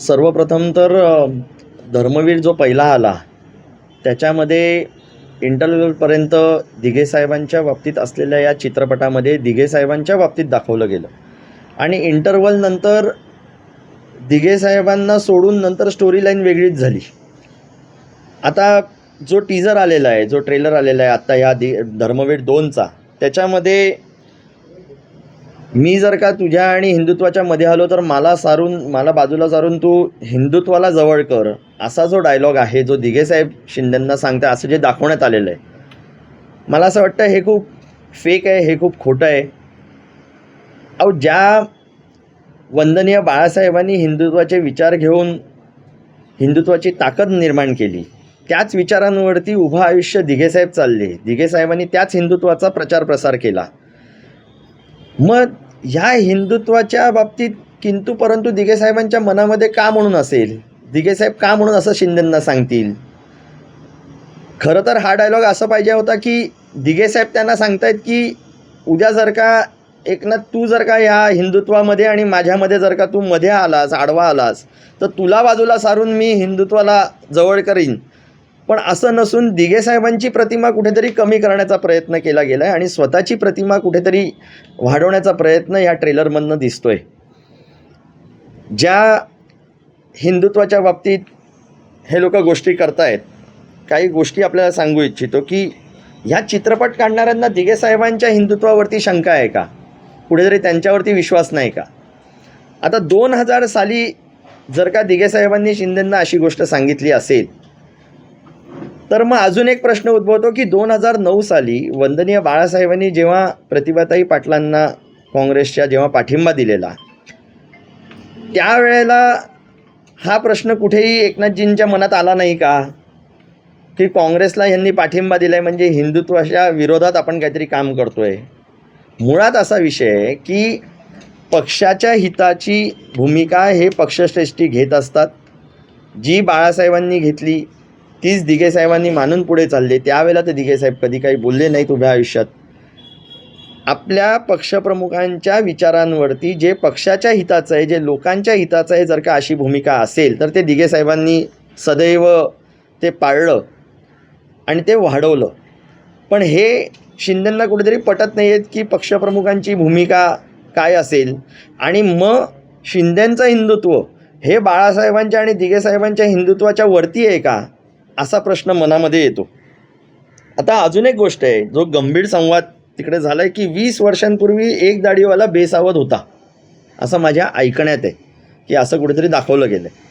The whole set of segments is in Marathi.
सर्वप्रथम तर धर्मवीर जो पहिला आला त्याच्यामध्ये इंटरव्ह्यूपर्यंत दिघे साहेबांच्या बाबतीत असलेल्या या चित्रपटामध्ये दिघे साहेबांच्या बाबतीत दाखवलं गेलं आणि इंटरव्हल नंतर दिघे साहेबांना सोडून नंतर स्टोरी लाईन वेगळीच झाली. आता जो टीजर आलेला आहे, जो ट्रेलर आलेला आहे आत्ता या धर्मवीर 2चा, त्याच्यामध्ये मी जर का तुझ्या आणि हिंदुत्वाच्या मध्ये आलो तर मला बाजूला सारून तू हिंदुत्वाला जवळ कर, असा जो डायलॉग आहे जो दिघे साहेब शिंदेंना सांगता, असं जे दाखवण्यात आलेलं आहे, मला असं वाटतं हे खूप फेक आहे, हे खूप खोटं आहे. अहो, ज्या वंदनीय बाळासाहेबांनी हिंदुत्वाचे विचार घेऊन हिंदुत्वाची ताकद निर्माण केली, त्याच विचारांवरती उभं आयुष्य दिघे साहेब चालले. दिघे साहेबांनी त्याच हिंदुत्वाचा प्रचार प्रसार केला. मग ह्या हिंदुत्वाच्या बाबतीत किंतु परंतु दिघे साहेबांच्या मनामध्ये का म्हणून असेल, दिघे साहेब का म्हणून असं शिंदेंना सांगतील? खरं तर हा डायलॉग असा पाहिजे होता की दिघे साहेब त्यांना सांगतायत की उद्या जर का एकनाथ तू जर का ह्या हिंदुत्वामध्ये आणि माझ्यामध्ये जर का तू मध्ये आलास, आडवा आलास, तर तुला बाजूला सारून मी हिंदुत्वाला जवळ करीन. पण असं नसून दिघे साहेबांची प्रतिमा कुठेतरी कमी करण्याचा प्रयत्न केला गेला आहे आणि स्वतःची प्रतिमा कुठेतरी वाढवण्याचा प्रयत्न या ट्रेलरमधनं दिसतोय. ज्या हिंदुत्वाच्या बाबतीत हे लोक गोष्टी करतायत, काही गोष्टी आपल्याला सांगू इच्छितो की ह्या चित्रपट काढणाऱ्यांना दिघे साहेबांच्या हिंदुत्वावरती शंका आहे का, कुठेतरी त्यांच्यावरती विश्वास नाही का? आता 2000 साली जर का दिघे साहेबांनी शिंदेंना अशी गोष्ट सांगितली असेल तर मग अजून एक प्रश्न उद्भवतो की 2009 साली वंदनीय बाळासाहेबांनी जेव्हा प्रतिभाताई पाटलांना काँग्रेसच्या जेव्हा पाठिंबा दिलेला, त्यावेळेला हा प्रश्न कुठेही एकनाथजींच्या मनात आला नाही का की काँग्रेसला यांनी पाठिंबा दिला आहे म्हणजे हिंदुत्वाच्या विरोधात आपण काहीतरी काम करतोय? मुळात असा विषय आहे की पक्षाच्या हिताची भूमिका हे पक्षश्रेष्ठी घेत असतात. जी बाळासाहेबांनी घेतली तीच दिघे साहेबांनी मानून पुढे चालले. त्यावेळेला तर दिघे साहेब कधी काही बोलले नाहीत उभ्या आयुष्यात. आपल्या पक्षप्रमुखांच्या विचारांवरती जे पक्षाच्या हिताचं आहे, जे लोकांच्या हिताचं आहे, जर का अशी भूमिका असेल तर ते दिघे साहेबांनी सदैव ते पाळलं आणि ते वाढवलं. पण हे शिंदेंना कुठेतरी पटत नाही आहेत की पक्षप्रमुखांची भूमिका काय असेल आणि मग शिंदेंचं हिंदुत्व हे बाळासाहेबांच्या आणि दिघे साहेबांच्या हिंदुत्वाच्या वरती आहे का, असा प्रश्न मनामध्ये येतो. आता अजून एक गोष्ट आहे, जो गंभीर संवाद तिकडे झाला आहे की 20 वर्षांपूर्वी एक दाढीवाला बेसावध होता, असं माझ्या ऐकण्यात आहे की असं कुठेतरी दाखवलं गेलं आहे.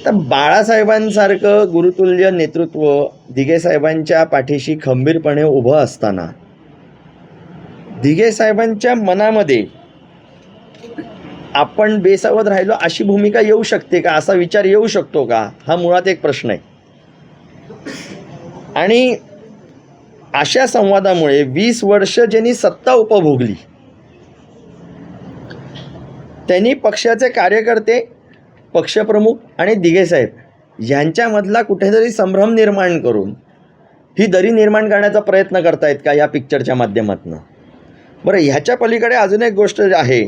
तर बाळासाहेबांसारखं गुरुतुल्य नेतृत्व दिघे साहेबांच्या पाठीशी खंबीरपणे उभं असताना दिघे साहेबांच्या मनामध्ये आपण बेसावध राहिलो अशी भूमिका येऊ शकते का, असा विचार येऊ शकतो का, हा मुळात एक प्रश्न आहे. आणि अशा संवादामुळे 20 वर्ष ज्यांनी सत्ता उपभोगली त्यांनी पक्षाचे कार्यकर्ते, पक्षप्रमुख आणि दिघे साहेब यांच्यामधला कुठेतरी संभ्रम निर्माण करून ही दरी निर्माण करण्याचा प्रयत्न करतायत का या पिक्चरच्या माध्यमातून? बरं, ह्याच्या पलीकडे अजून एक गोष्ट आहे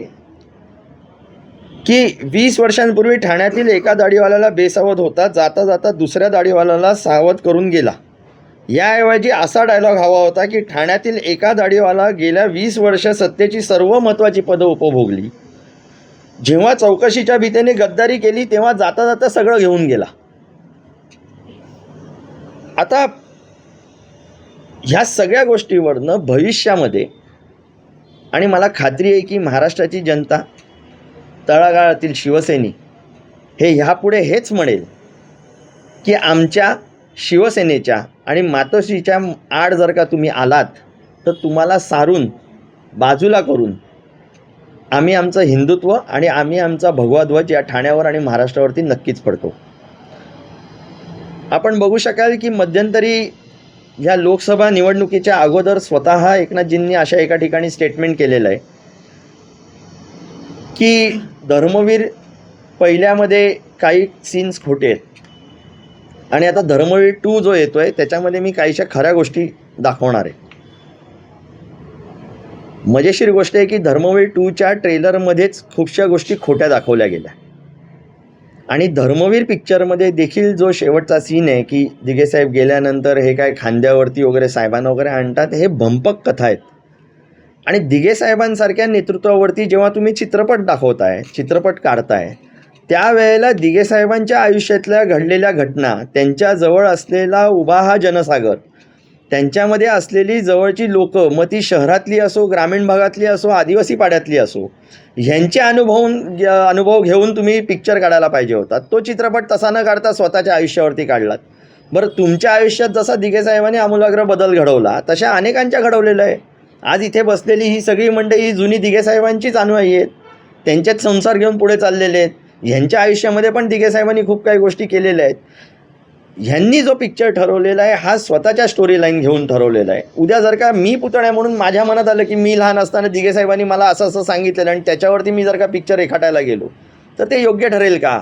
की 20 वर्षांपूर्वी ठाण्यातील एका दाढीवाल्याला बेसावध होता, जाता जाता दुसऱ्या दाढीवाल्याला सावध करून गेला. याऐवजी असा डायलॉग हवा होता की ठाण्यातील एका दाढीवाला गेल्या 20 वर्ष सत्तेची सर्व महत्त्वाची पदं उपभोगली, जेव्हा चौकशीच्या भीतीने गद्दारी केली तेव्हा जाता जाता सगळं घेऊन गेला. आता ह्या सगळ्या गोष्टीवरनं भविष्यामध्ये, आणि मला खात्री आहे की महाराष्ट्राची जनता, तळागाळातील शिवसैनिक हे ह्यापुढे हेच म्हणेल की आमच्या शिवसेनेच्या आणि मातोश्रीच्या आड जर का तुम्ही आलात तर तुम्हाला सारून बाजूला करून आम्ही आमचं हिंदुत्व आणि आम्ही आमचा भगवा ध्वज या ठाण्यावर आणि महाराष्ट्रावरती नक्कीच पडतो. आपण बघू शकाल की मध्यंतरी ह्या लोकसभा निवडणुकीच्या अगोदर स्वतः एकनाथजींनी अशा एका ठिकाणी स्टेटमेंट केलेलं आहे की धर्मवीर पहिल्यामध्ये काही सीन्स खोटे आहेत आणि आता धर्मवीर 2 जो येतोय त्याच्यामध्ये मी काहीशा खऱ्या गोष्टी दाखवणार आहे. मजेशीर गोष्ट आहे की धर्मवीर 2च्या ट्रेलरमध्येच खूपशा गोष्टी खोट्या दाखवल्या गेल्या आणि धर्मवीर पिक्चरमध्ये देखील जो शेवटचा सीन आहे की दिघेसाहेब गेल्यानंतर हे काय खांद्यावरती वगैरे साहेबांना वगैरे आणतात, हे भंपक कथा आहेत. आणि दिघेसाहेबांसारख्या नेतृत्वावरती जेव्हा तुम्ही चित्रपट दाखवताय, चित्रपट काढताय, त्यावेळेला दिघेसाहेबांच्या आयुष्यातल्या घडलेल्या घटना, त्यांच्याजवळ असलेला उभा हा जनसागर, त्यांच्यामध्ये असलेली जवळची लोकं, मग ती शहरातली असो, ग्रामीण भागातली असो, आदिवासी पाड्यातली असो, ह्यांचे अनुभव घेऊन तुम्ही पिक्चर काढायला पाहिजे होता. तो चित्रपट तसा न काढता स्वतःच्या आयुष्यावरती काढलात. बरं, तुमच्या आयुष्यात जसा दिघेसाहेबांनी आमूलाग्र बदल घडवला तशा अनेकांच्या घडवलेलं आहे. आज इथे बसलेली ही सगळी मंडळी जुनी दिघेसाहेबांचीच अनुयायी आहेत, त्यांच्याच संसार घेऊन पुढे चाललेले आहेत. ह्यांच्या आयुष्यामध्ये पण दिघेसाहेबांनी खूप काही गोष्टी केलेल्या आहेत. ह्यांनी जो पिक्चर ठरवलेला आहे हा स्वतःच्या स्टोरी लाईन घेऊन ठरवलेला आहे. उद्या जर का मी पुतण्या म्हणून माझ्या मनात आलं की मी लहान असताना दिघेसाहेबांनी मला असं असं सांगितलेलं आणि त्याच्यावरती मी जर का पिक्चर रेखाटायला गेलो तर ते योग्य ठरेल का?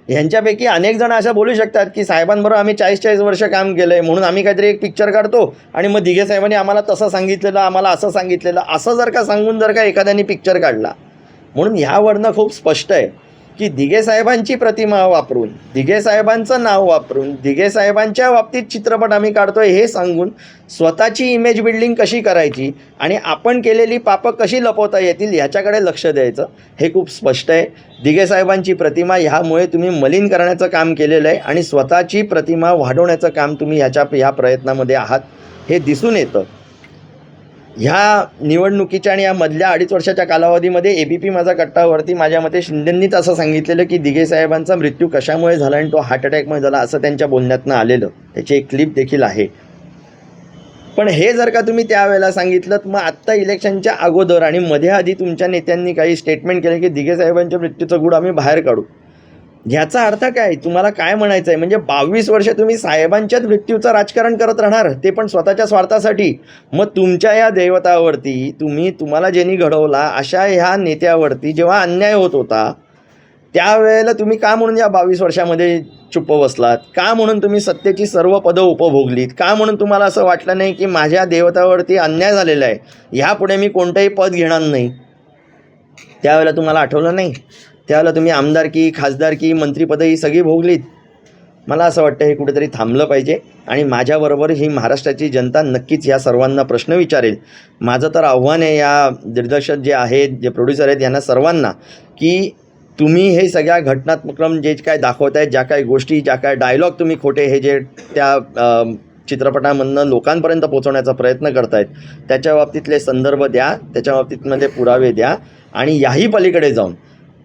ह्यांच्यापैकी अनेक जण अशा बोलू शकतात की साहेबांबरोबर आम्ही 40-40 वर्ष काम केलं आहे म्हणून आम्ही काहीतरी एक पिक्चर काढतो आणि मग दिघेसाहेबांनी आम्हाला तसं सांगितलेलं, आम्हाला असं सांगितलेलं, असं जर का सांगून जर का एखाद्याने पिक्चर काढला. म्हणून ह्यावरनं खूप स्पष्ट आहे की दिघेसाहेबांची प्रतिमा वापरून, दिघेसाहेबांचं नाव वापरून, दिघेसाहेबांच्या बाबतीत चित्रपट आम्ही काढतोय हे सांगून स्वतःची इमेज बिल्डिंग कशी करायची आणि आपण केलेली पापं कशी लपवता येतील ह्याच्याकडे लक्ष द्यायचं, हे खूप स्पष्ट आहे. दिघेसाहेबांची प्रतिमा ह्यामुळे तुम्ही मलिन करण्याचं काम केलेलं आहे आणि स्वतःची प्रतिमा वाढवण्याचं काम तुम्ही ह्या प्रयत्नामध्ये आहात हे दिसून येतं. ह्या निवडणुकीच्या आणि या मधल्या 2.5 वर्षाच्या कालावधीमध्ये ABP माझा कट्टावरती माझ्या मते शिंदेंनीच असं सांगितलेलं की दिघेसाहेबांचा मृत्यू कशामुळे झाला आणि तो हार्ट अटॅकमुळे झाला असं त्यांच्या बोलण्यातनं आलेलं. त्याची एक क्लिप देखील आहे. पण हे जर का तुम्ही त्यावेळेला सांगितलं मग आत्ता इलेक्शनच्या अगोदर आणि मध्ये आधी तुमच्या नेत्यांनी काही स्टेटमेंट केले की दिघेसाहेबांच्या मृत्यूचं गूढ आम्ही बाहेर काढू, ह्याचा अर्थ काय? तुम्हाला काय म्हणायचं आहे? म्हणजे 22 वर्ष तुम्ही साहेबांच्याच मृत्यूचं राजकारण करत राहणार, ते पण स्वतःच्या स्वार्थासाठी. मग तुमच्या या दैवतावरती तुम्हाला ज्यांनी घडवला अशा ह्या नेत्यावरती जेव्हा अन्याय होत होता त्यावेळेला तुम्ही का म्हणून या 22 वर्षामध्ये चुप्प बसलात? का म्हणून तुम्ही सत्तेची सर्व पदं उपभोगलीत? का म्हणून तुम्हाला असं वाटलं नाही की माझ्या देवतावरती अन्याय झालेला आहे, ह्यापुढे मी कोणतंही पद घेणार नाही? त्यावेळेला तुम्हाला आठवलं नाही? त्यावेळेला तुम्ही आमदारकी, खासदारकी, मंत्रिपदं ही सगळी भोगलीत. मला असं वाटतं हे कुठेतरी थांबलं पाहिजे आणि माझ्याबरोबर ही महाराष्ट्राची जनता नक्कीच या सर्वांना प्रश्न विचारेल. माझं तर आव्हान आहे या दिग्दर्शक जे आहेत, जे प्रोड्युसर आहेत, यांना सर्वांना की तुम्ही हे सगळ्या घटनात्मक जे काय दाखवत आहेत, ज्या काही गोष्टी, ज्या काय डायलॉग तुम्ही खोटे हे जे त्या चित्रपटामधनं लोकांपर्यंत पोहोचवण्याचा प्रयत्न करतायत त्याच्या बाबतीतले संदर्भ द्या, त्याच्या बाबतीतमध्ये पुरावे द्या आणि याही पलीकडे जाऊन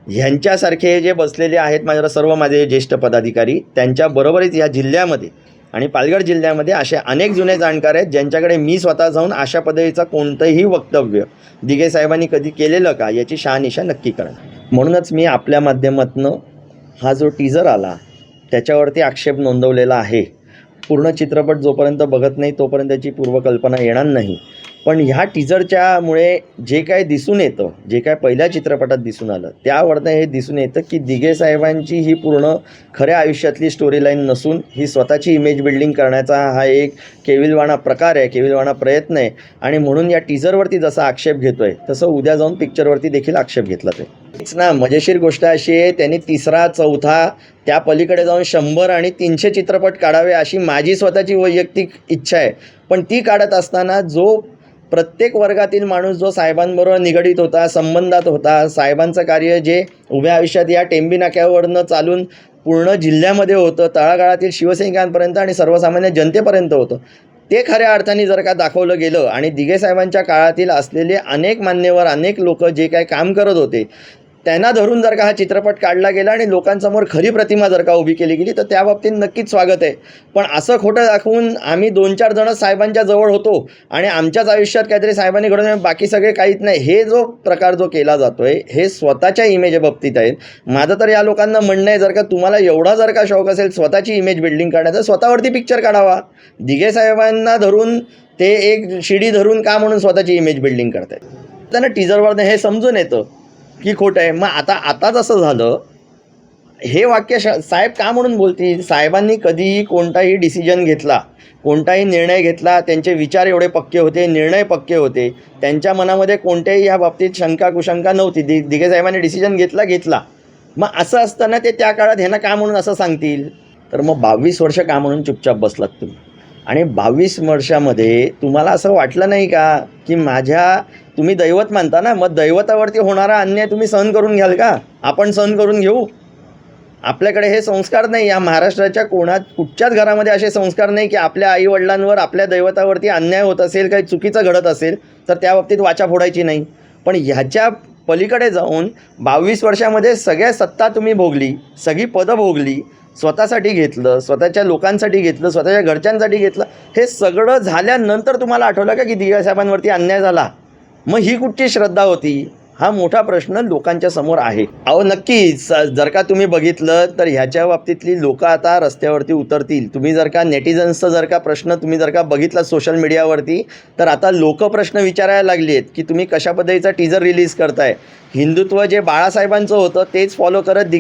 ह्यांच्यासारखे जे बसलेले आहेत माझे ज्येष्ठ पदाधिकारी, त्यांच्याबरोबरच या जिल्ह्यामध्ये आणि पालघर जिल्ह्यामध्ये असे अनेक जुने जाणकार आहेत ज्यांच्याकडे मी स्वतः जाऊन अशा पद्धतीचं कोणतंही वक्तव्य दिघेसाहेबांनी कधी केलेलं का याची शहानिशा नक्की करा. म्हणूनच मी आपल्या माध्यमातून हा जो टीजर आला त्याच्यावरती आक्षेप नोंदवलेला आहे. पूर्ण चित्रपट जोपर्यंत बघत नाही तोपर्यंत त्याची पूर्वकल्पना येणार नाही. पण ह्या टीजरच्यामुळे जे काय दिसून येतं, जे काय पहिल्या चित्रपटात दिसून आलं त्यावरनं हे दिसून येतं की दिघेसाहेबांची ही पूर्ण खऱ्या आयुष्यातली स्टोरी लाईन नसून ही स्वतःची इमेज बिल्डिंग करण्याचा हा एक केविलवाणा प्रकार आहे, केविलवाणा प्रयत्न आहे. आणि म्हणून या टीजरवरती जसा आक्षेप घेतो आहे तसं उद्या जाऊन पिक्चरवरती देखील आक्षेप घेतला जाईल ना. मजेशीर गोष्ट अशी आहे, त्यांनी 3रा 4था त्या पलीकडे जाऊन 100 आणि 300 चित्रपट काढावे अशी माझी स्वतःची वैयक्तिक इच्छा आहे. पण ती काढत असताना जो प्रत्येक वर्गातील माणूस जो साहेबांबरोबर निगडीत होता, संबंधात होता, साहेबांचं कार्य जे उभ्या आयुष्यात या टेंबी नाक्यावरनं चालून पूर्ण जिल्ह्यामध्ये होतं, तळागाळातील शिवसैनिकांपर्यंत आणि सर्वसामान्य जनतेपर्यंत होतं, ते खऱ्या अर्थाने जर का दाखवलं गेलं आणि दिघेसाहेबांच्या काळातील असलेले अनेक मान्यवर, अनेक लोक जे काय काम करत होते त्यांना धरून जर का हा चित्रपट काढला गेला आणि लोकांसमोर खरी प्रतिमा जर का उभी केली गेली तर त्या बाबतीत नक्कीच स्वागत आहे. पण असं खोटं दाखवून आम्ही 2-4 जण साहेबांच्या जवळ होतो आणि आमच्याच आयुष्यात काहीतरी साहेबांनी घडवलं बाकी सगळे काहीच नाही, हे जो प्रकार जो केला जातोय हे स्वतःच्या इमेज बाबतीत आहेत. माझं तर या लोकांना म्हणणं आहे, जर का तुम्हाला एवढा जर का शौक असेल स्वतःची इमेज बिल्डिंग करण्याचा, स्वतःवरती पिक्चर काढावा. दिघेसाहेबांना धरून ते एक शिडी धरून का म्हणून स्वतःची इमेज बिल्डिंग करतायत? त्यांना टीजरवरनं हे समजून येतं की खोटं आहे. मग आता जसं झालं हे वाक्य साहेब का म्हणून बोलतील? साहेबांनी कधीही कोणताही डिसिजन घेतला, कोणताही निर्णय घेतला, त्यांचे विचार एवढे पक्के होते, निर्णय पक्के होते, त्यांच्या मनामध्ये कोणत्याही ह्या बाबतीत शंका कुशंका नव्हती. दिघे साहेबांनी डिसिजन घेतला. मग असं असताना ते त्या काळात ह्यांना का म्हणून असं सांगतील? तर मग 22 वर्ष का म्हणून चुपचाप बसलात तुम्ही? आणि 22 वर्षामध्ये तुम्हाला असं वाटलं नाही का की तुम्ही दैवत मानता ना, मग दैवतावरती होणारा अन्याय तुम्ही सहन करून घ्याल का? आपण सहन करून घेऊ? आपल्याकडे हे संस्कार नाही. या महाराष्ट्राच्या कुठच्याच घरामध्ये असे संस्कार नाही की आपल्या आईवडिलांवर, आपल्या दैवतावरती अन्याय होत असेल, काही चुकीचं घडत असेल तर त्या बाबतीत वाचा फोडायची नाही. पण ह्याच्या पलीकडे जाऊन 22 वर्षामध्ये सगळ्या सत्ता तुम्ही भोगली, सगळी पदं भोगली, स्वतःसाठी घेतलं, स्वतःच्या लोकांसाठी घेतलं, स्वतःच्या घरच्यांसाठी घेतलं. हे सगळं झाल्यानंतर तुम्हाला आठवलं का की दिघे साहेबांवरती अन्याय झाला? मग ही कुठची श्रद्धा होती? हा मोठा प्रश्न लोकांच्या समोर आहे. अहो नक्कीच, जर का तुम्ही बघितलं तर ह्याच्या बाबतीतली लोकं आता रस्त्यावरती उतरतील. तुम्ही जर का नेटिझन्सचा जर का प्रश्न तुम्ही जर का बघितला सोशल मीडियावरती, तर आता लोक प्रश्न विचारायला लागली आहेत की तुम्ही कशा पद्धतीचा टीजर रिलीज करताय. हिंदुत्व जे बाळासाहेबांचं होतं तेच फॉलो करत